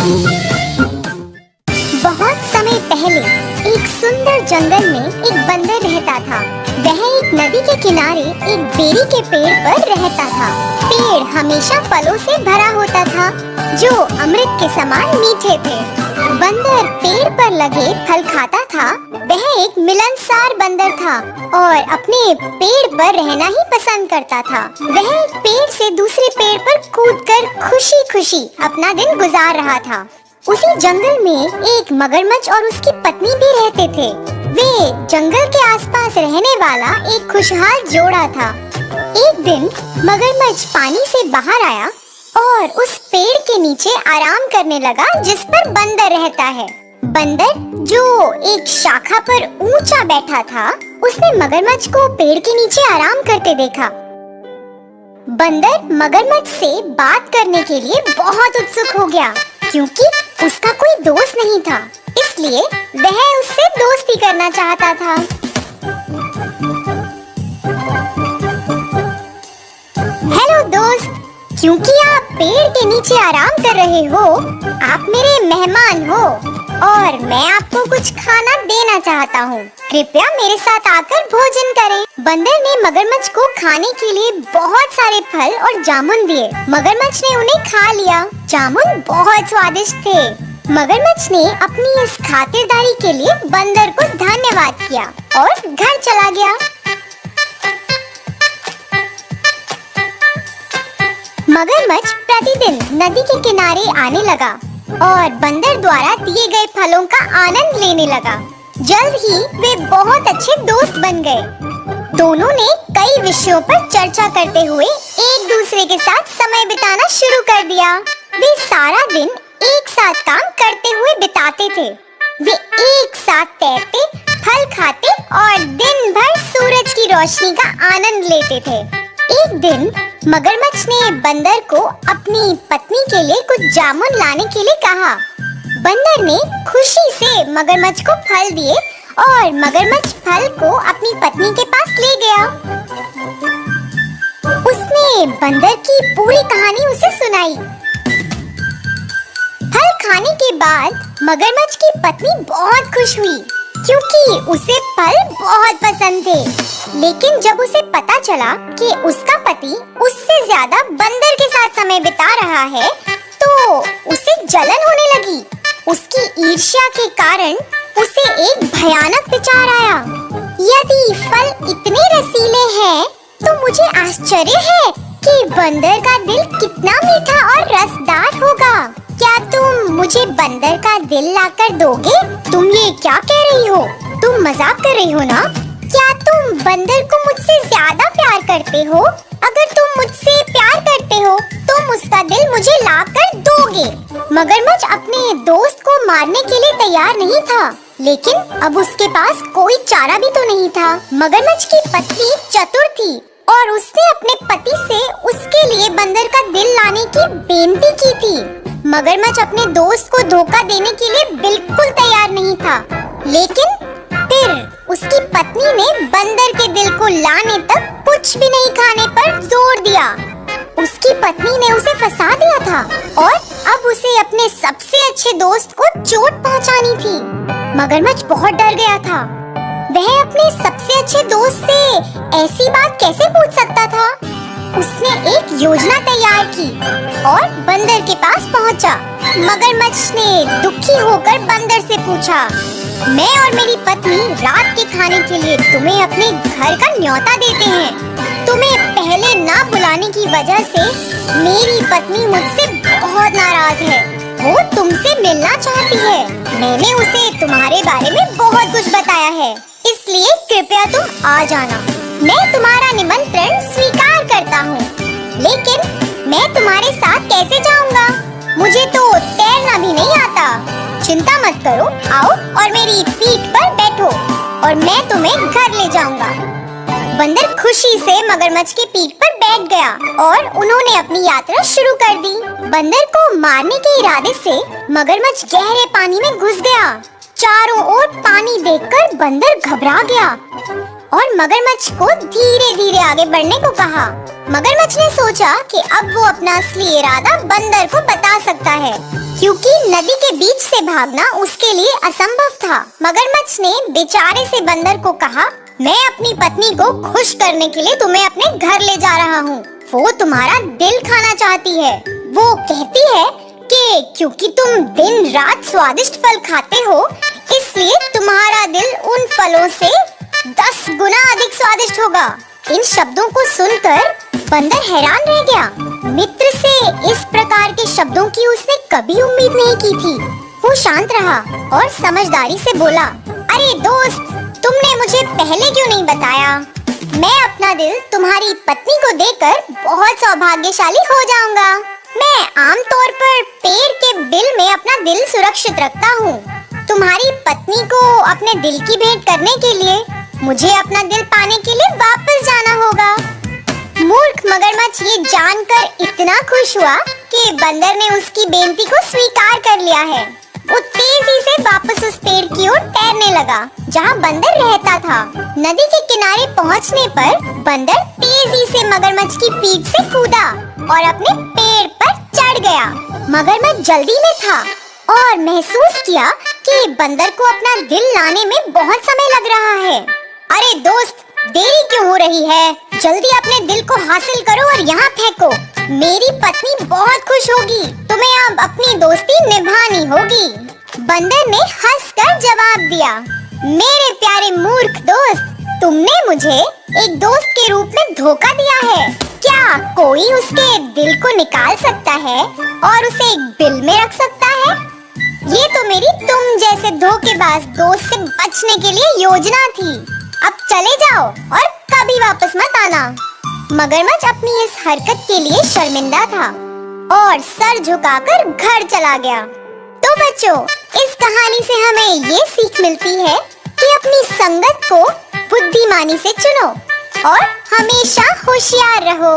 बहुत समय पहले एक सुंदर जंगल में एक बंदर रहता था। वह एक नदी के किनारे एक बेरी के पेड़ पर रहता था। पेड़ हमेशा फलों से भरा होता था जो अमृत के समान मीठे थे। बंदर पेड़ पर लगे फल खाता था। वह एक मिलनसार बंदर था और अपने पेड़ पर रहना ही पसंद करता था। वह एक पेड़ से दूसरे पेड़ पर कूदकर खुशी खुशी अपना दिन गुजार रहा था। उसी जंगल में एक मगरमच्छ और उसकी पत्नी भी रहते थे। वे जंगल के आसपास रहने वाला एक खुशहाल जोड़ा था। एक दिन मगरमच्छ पानी से बाहर आया और उस पेड़ के नीचे आराम करने लगा जिस पर बंदर रहता है। बंदर जो एक शाखा पर ऊंचा बैठा था, उसने मगरमच्छ को पेड़ के नीचे आराम करते देखा। बंदर मगरमच्छ से बात करने के लिए बहुत उत्सुक हो गया क्योंकि उसका कोई दोस्त नहीं था, इसलिए वह उससे दोस्ती करना चाहता था। हेलो दोस्त, क्योंकि आप पेड़ के नीचे आराम कर रहे हो, आप मेरे मेहमान हो और मैं आपको कुछ खाना देना चाहता हूँ। कृपया मेरे साथ आकर भोजन करें। बंदर ने मगरमच्छ को खाने के लिए बहुत सारे फल और जामुन दिए। मगरमच्छ ने उन्हें खा लिया। जामुन बहुत स्वादिष्ट थे। मगरमच्छ ने अपनी इस खातिरदारी के लिए बंदर को धन्यवाद किया और घर चला गया। मगरमच्छ प्रतिदिन नदी के किनारे आने लगा और बंदर द्वारा दिए गए फलों का आनंद लेने लगा। जल्द ही वे बहुत अच्छे दोस्त बन गए। दोनों ने कई विषयों पर चर्चा करते हुए एक दूसरे के साथ समय बिताना शुरू कर दिया। वे सारा दिन एक साथ काम करते हुए बिताते थे। वे एक साथ तैरते, फल खाते और दिन भर सूरज की रोशनी का आनंद लेते थे। एक दिन मगरमच्छ ने बंदर को अपनी पत्नी के लिए कुछ जामुन लाने के लिए कहा। बंदर ने खुशी से मगरमच्छ को फल दिए और मगरमच्छ फल को अपनी पत्नी के पास ले गया। उसने बंदर की पूरी कहानी उसे सुनाई। फल खाने के बाद मगरमच्छ की पत्नी बहुत खुश हुई क्योंकि उसे फल बहुत पसंद थे। लेकिन जब उसे पता चला कि उसका पति उससे ज्यादा बंदर के साथ समय बिता रहा है, तो उसे जलन होने लगी। उसकी ईर्ष्या के कारण उसे एक भयानक विचार आया। यदि फल इतने रसीले हैं, तो मुझे आश्चर्य है कि बंदर का दिल कितना मीठा और रसदार होगा। क्या तुम मुझे बंदर का दिल लाकर दोगे? तुम ये क्या कह रही हो? तुम मजाक कर रही हो ना? क्या तुम बंदर को मुझसे ज्यादा प्यार करते हो? अगर तुम मुझसे प्यार करते हो, तुम उसका दिल मुझे लाकर दोगे। मगरमच्छ अपने दोस्त को मारने के लिए तैयार नहीं था, लेकिन अब उसके पास कोई चारा भी तो नहीं था। मगरमच्छ की पत्नी चतुर थी और उसने अपने पति से उसके लिए बंदर का दिल लाने की बेनती की थी। मगरमच्छ अपने दोस्त को धोखा देने के लिए बिल्कुल तैयार नहीं था, लेकिन फिर उसकी पत्नी ने बंदर के दिल को लाने तक कुछ भी नहीं खाने पर जोर दिया। उसकी पत्नी ने उसे फंसा दिया था और अब उसे अपने सबसे अच्छे दोस्त को चोट पहुंचानी थी। मगरमच्छ बहुत डर गया था। वह अपने सबसे अच्छे दोस्त से ऐसी बात कैसे पूछ सकता था? उसने एक योजना तैयार की और बंदर के पास पहुंचा। मगरमच्छ ने दुखी होकर बंदर से पूछा, मैं और मेरी पत्नी रात के खाने के लिए तुम्हें अपने घर का न्योता देते हैं। तुम्हें पहले ना बुलाने की वजह से मेरी पत्नी मुझसे बहुत नाराज है। वो तुमसे मिलना चाहती है। मैंने उसे तुम्हारे बारे में बहुत कुछ बताया है, इसलिए कृपया तुम आ जाना। मैं तुम्हारा निमंत्रण स्वीकार करता हूँ, लेकिन मैं तुम्हारे साथ कैसे जाऊँगा? मुझे तो तैरना भी नहीं आता। चिंता मत करो, आओ और मेरी पीठ पर बैठो और मैं तुम्हें घर ले जाऊंगा। बंदर खुशी से मगरमच्छ की पीठ पर बैठ गया और उन्होंने अपनी यात्रा शुरू कर दी। बंदर को मारने के इरादे से मगरमच्छ गहरे पानी में घुस गया। चारों ओर पानी देखकर बंदर घबरा गया और मगरमच्छ को धीरे धीरे आगे बढ़ने को कहा। मगरमच्छ ने सोचा कि अब वो अपना असली इरादा बंदर को बता सकता है, क्योंकि नदी के बीच से भागना उसके लिए असंभव था। मगरमच्छ ने बेचारे से बंदर को कहा, मैं अपनी पत्नी को खुश करने के लिए तुम्हें अपने घर ले जा रहा हूँ। वो तुम्हारा दिल खाना चाहती है। वो कहती है कि क्योंकि तुम दिन रात स्वादिष्ट फल खाते हो, इसलिए तुम्हारा दिल उन फलों से 10 गुना अधिक स्वादिष्ट होगा। इन शब्दों को सुनकर बंदर हैरान रह गया। मित्र से इस प्रकार के शब्दों की उसने कभी उम्मीद नहीं की थी। वो शांत रहा और समझदारी से बोला, अरे दोस्त, तुमने मुझे पहले क्यों नहीं बताया? मैं अपना दिल तुम्हारी पत्नी को देकर बहुत सौभाग्यशाली हो जाऊंगा। मैं आमतौर पर पेड़ के बिल में अपना दिल सुरक्षित रखता हूँ। तुम्हारी पत्नी को अपने दिल की भेंट करने के लिए मुझे अपना दिल पाने के लिए वापस जाना होगा। मूर्ख मगरमच्छ ये जानकर इतना खुश हुआ कि बंदर ने उसकी बेनती को स्वीकार कर लिया है। वो तेजी से वापस उस पेड़ की ओर तैरने लगा जहाँ बंदर रहता था। नदी के किनारे पहुँचने पर बंदर तेजी से मगरमच्छ की पीठ से कूदा और अपने पेड़ पर चढ़ गया। मगरमच्छ जल्दी में था और महसूस किया कि बंदर को अपना दिल लाने में बहुत समय लग रहा है। अरे दोस्त, देरी क्यों हो रही है? जल्दी अपने दिल को हासिल करो और यहाँ फेंको। मेरी पत्नी बहुत खुश होगी। तुम्हें अब अपनी दोस्ती निभानी होगी। बंदर ने हंसकर जवाब दिया, मेरे प्यारे मूर्ख दोस्त, तुमने मुझे एक दोस्त के रूप में धोखा दिया है। क्या कोई उसके दिल को निकाल सकता है और उसे एक बिल में रख सकता है? ये तो मेरी तुम जैसे धोखेबाज दोस्त से बचने के लिए योजना थी। अब चले जाओ और कभी वापस मत आना। मगरमच्छ अपनी इस हरकत के लिए शर्मिंदा था और सर झुकाकर घर चला गया। तो बच्चों, इस कहानी से हमें ये सीख मिलती है कि अपनी संगत को बुद्धिमानी से चुनो और हमेशा होशियार रहो।